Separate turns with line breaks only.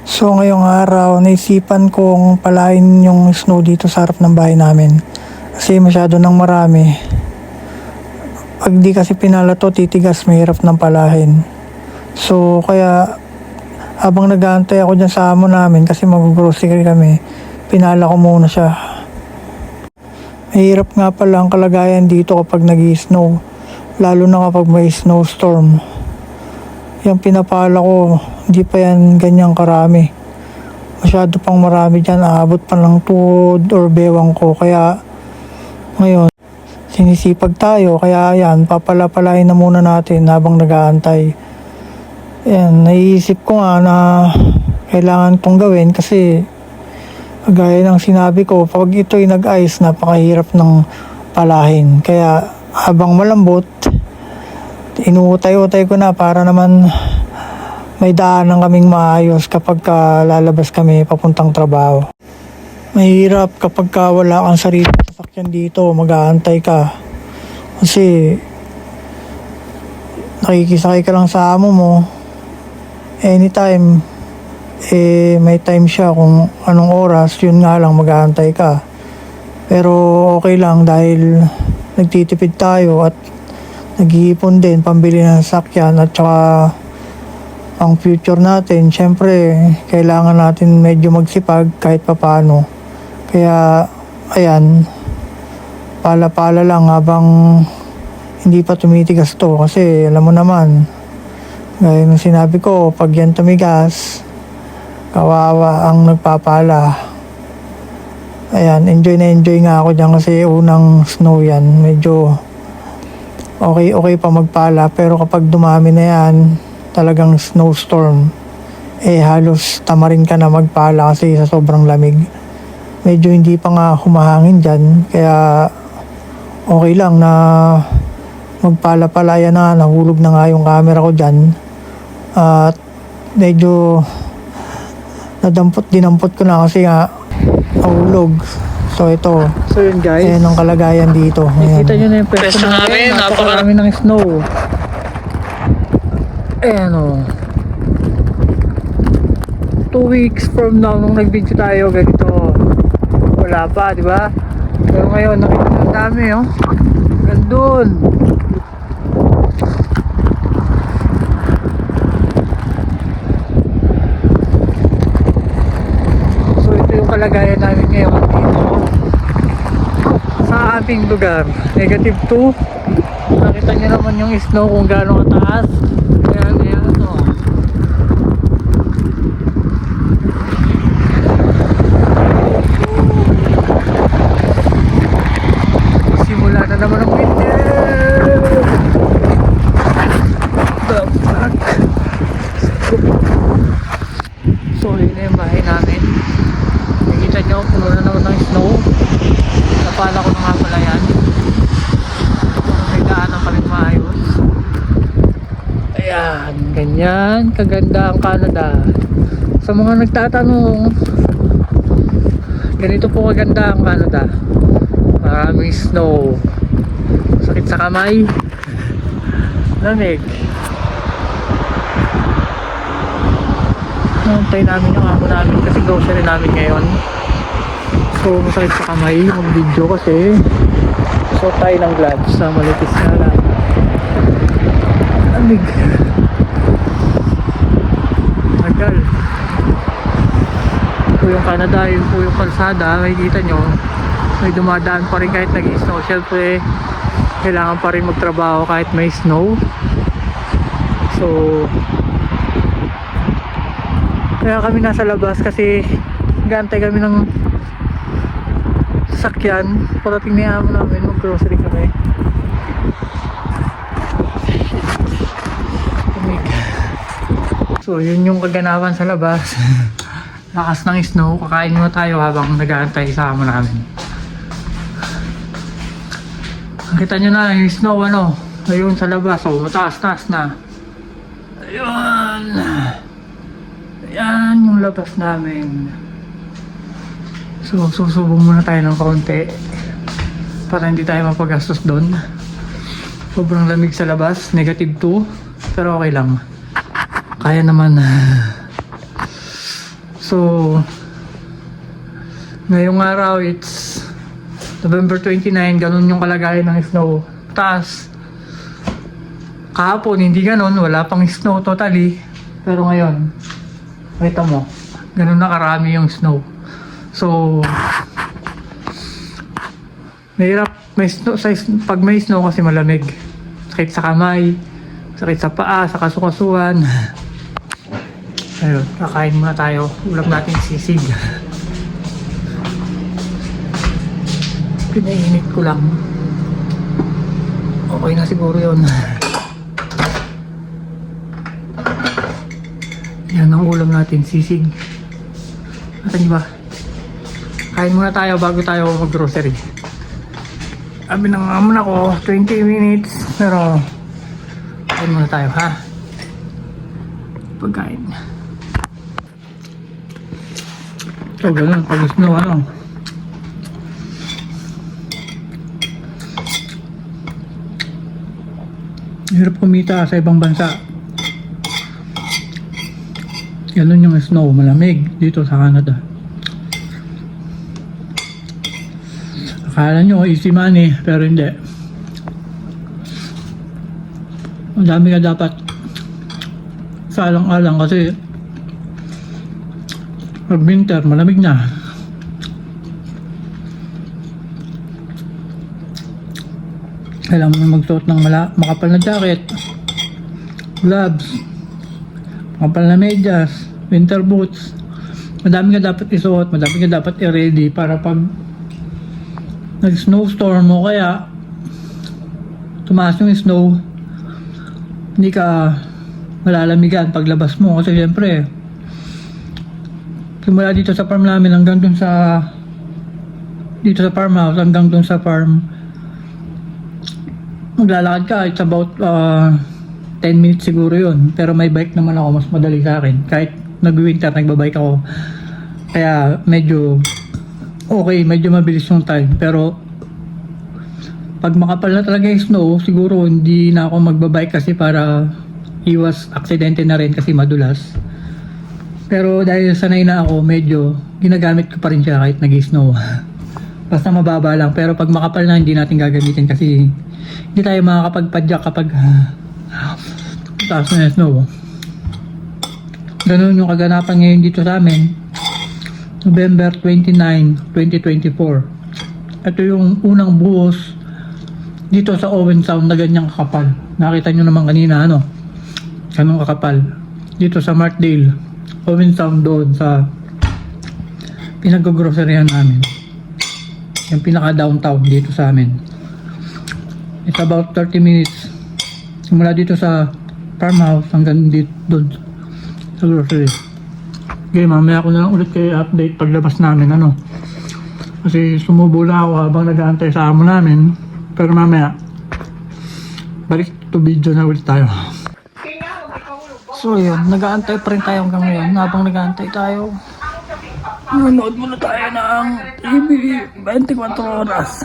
So ngayong araw, naisipan kong palain yung snow dito sa harap ng bahay namin. Kasi masyado nang marami. Pag di kasi pinala to, titigas, mahirap ng palahin. So kaya habang nag-aantay ako dyan sa amo namin kasi mag-grocery kami, pinala ko muna siya. Mahirap nga pala ang kalagayan dito kapag nag-snow, lalo na kapag may snowstorm. Yung pinapala ko, hindi pa yan ganyang karami. Masyado pang marami dyan, aabot pa ng tuhod or bewang ko. Kaya ngayon, sinisipag tayo. Kaya yan, papala-palain na muna natin habang nag-aantay. Yan, naiisip ko nga na kailangan itong gawin kasi gaya ng sinabi ko, pag ito'y nag-ice, napakahirap ng palahin. Kaya habang malambot, inuutay-utay ko na para naman may daanan kaming maayos kapag lalabas kami papuntang trabaho. Mahirap kapag wala kang sariling sasakyan dito, mag-aantay ka. Kasi nakikisakay ka lang sa amo mo. Anytime, may time siya kung anong oras, yun nga lang mag-aantay ka. Pero okay lang dahil nagtitipid tayo at nag-iipon din pambili ng sasakyan at saka ang future natin, syempre kailangan natin medyo magsipag kahit papaano. Kaya ayan, pala-pala lang habang hindi pa tumitigas to kasi alam mo naman, gaya ng sinabi ko, pag yan tumigas, kawawa ang nagpapala. Ayan, enjoy na enjoy nga ako dyan kasi unang snow yan, medyo okay pa magpala, pero kapag dumami na yan, talagang snowstorm, halos tamarin ka na magpala kasi sa sobrang lamig. Medyo hindi pa nga humahangin dyan, kaya okay lang na magpala-pala. Yan na, nahulog na nga yung camera ko dyan at medyo dinampot ko na kasi nga nahulog. So ito, so yun guys, ayan ang kalagayan dito. Nakita nyo na yung pwesto namin, napakarami ng snow. Ayan o, 2 weeks from now nung nag-video tayo ganito, wala pa, di ba? Pero ngayon nakita ng dami o, gandun. So ito yung kalagayan namin ngayon dito sa aming lugar. Negative 2. Nakita nyo naman yung snow kung gaano kataas. Kaya ito. Simula na naman ang winter. The fuck. So yun na yung bahay namin. Nakita nyo, puno na naman ng snow. Napala ko na nga pala yan. May daanan kaming maayos. Ayan, ganyan kaganda ang Canada. Sa mga nagtatanong, ganito po kaganda ang Canada. Maraming snow. Sakit sa kamay. Lamig. Nantay namin yung amo namin kasi grocery namin ngayon. So masakit sa kamay yung video kasi so tayo ng gloves na malipis na lang. Lamig. Tagal. Ito yung Canada, yun po yung kalsada. Makikita nyo, may dumadaan pa rin kahit nag-snow. Siyempre kailangan pa rin magtrabaho kahit may snow. So kaya kami nasa labas kasi gantay kami ng sasakyan. Parating na yaman namin, mag-grocery kami. So yun yung kaganapan sa labas. Lakas ng snow. Kakain muna tayo habang nag-aantay sa amo namin. Nakita nyo na yung snow ano, ayun sa labas. So mataas-taas na. Ayun. Ayan yung labas namin. So susubo muna tayo ng kaunti para hindi tayo mapagastos doon. Sobrang lamig sa labas, negative 2, pero okay lang. Kaya naman. So, ngayong araw, it's November 29, ganun yung kalagayan ng snow. Taas, kahapon, hindi ganun, wala pang snow totally. Pero ngayon, kita mo, ganun na karami yung snow. So, mahirap, pag may snow kasi malamig. Sakit sa kamay, sakit sa paa, sa kasukasuan. Ayun, kakain muna tayo. Ulam natin sisig. Pinainit ko lang. Okay na siguro yun. Yan ang ulam natin, sisig. At ano ba? Kain muna tayo bago tayo mag-grocery. Sabi ng amon ako, 20 minutes. Pero, kain muna tayo, ha? Pagkain. So, ganun. Pag snow, ano? Hirap kumita sa ibang bansa. Ganun yung snow, malamig dito sa Canada. Akala nyo easy money, pero hindi. Ang dami ka dapat salang-alang kasi pag winter, malamig na. Kailangan mo magsuot ng makapal na jacket, gloves, makapal na medyas, winter boots. Madami ka dapat isuot, madami ka dapat i-ready para pag nag-snowstorm mo, kaya tumaas yung snow, hindi ka malalamigan paglabas mo. Kasi syempre, simula dito sa farm namin hanggang dun sa farmhouse, hanggang dun sa farm, maglalakad ka, it's about 10 minutes siguro yun. Pero may bike naman ako, mas madali sa akin. Kahit nag-winter, nagbabike ako. Kaya medyo okay, medyo mabilis yung time. Pero pag makapal na talaga yung snow, siguro hindi na ako magbabike kasi para iwas aksidente na rin kasi madulas. Pero dahil sanay na ako, medyo ginagamit ko pa rin siya kahit nag-snow. Basta mababa lang. Pero pag makapal na, hindi natin gagamitin kasi hindi tayo makakapagpadyak kapag taas na yung snow. Ganun yung kaganapan ngayon dito sa amin. November 29, 2024. Ito yung unang buhos dito sa Owen Sound na ganyang kakapal. Nakita nyo naman kanina, ano? Ganun kakapal. Dito sa Markdale, Owen Sound doon sa pinag-groceryhan namin. Yung pinaka-downtown dito sa amin. It's about 30 minutes. Simula dito sa farmhouse hanggang dito doon sa grocery. Okay, mamaya ko na lang ulit kayo update paglabas namin, ano. Kasi sumubo na ako habang nag-aantay sa amo namin. Pero mamaya, balik to video na ulit tayo. So yun, nag-aantay pa rin tayo hanggang ngayon. Habang nag-aantay tayo, nanonood muna tayo ng TV 24 oras.